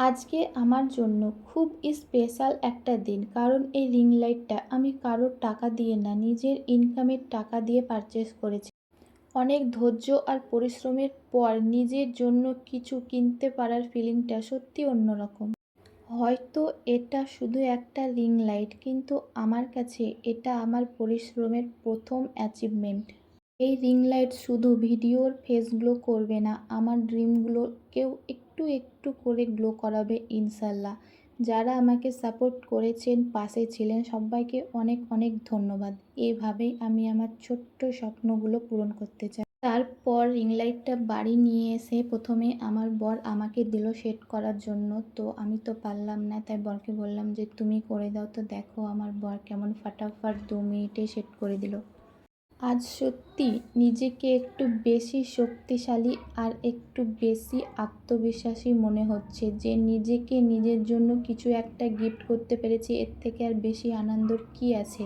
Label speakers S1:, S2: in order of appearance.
S1: আজকে আমার জন্য খুব স্পেশাল একটা দিন। কারণ এই রিং লাইটটা আমি কারোর টাকা দিয়ে না, নিজের ইনকামের টাকা দিয়ে পারচেজ করেছি। অনেক ধৈর্য আর পরিশ্রমের পর নিজের জন্য কিছু কিনতে পারার ফিলিংটা সত্যি অন্যরকম। হয়তো এটা শুধু একটা রিং লাইট, কিন্তু আমার কাছে এটা আমার পরিশ্রমের প্রথম অ্যাচিভমেন্ট। এই রিং লাইট শুধু ভিডিওর ফেস গ্লো করবে না, আমার ড্রিমগুলোকেও একটু একটু করে গ্লো করাবে ইনশাল্লাহ। যারা আমাকে সাপোর্ট করেছেন, পাশে ছিলেন, সবাইকে অনেক অনেক ধন্যবাদ। এভাবেই আমি আমার ছোট্ট স্বপ্নগুলো পূরণ করতে চাই। তারপর রিং লাইটটা বাড়ি নিয়ে এসে প্রথমে আমার বর আমাকে দিল সেট করার জন্য। তো আমি তো পারলাম না, তাই বরকে বললাম যে তুমি করে দাও। তো দেখো আমার বর কেমন ফাটাফাট 2 মিনিটে সেট করে দিল। আজ সত্যি নিজেকে একটু বেশি শক্তিশালী আর একটু বেশি আত্মবিশ্বাসী মনে হচ্ছে যে নিজেকে নিজের জন্য কিছু একটা গিফট করতে পেরেছি। এর থেকে আর বেশি আনন্দর কী আছে।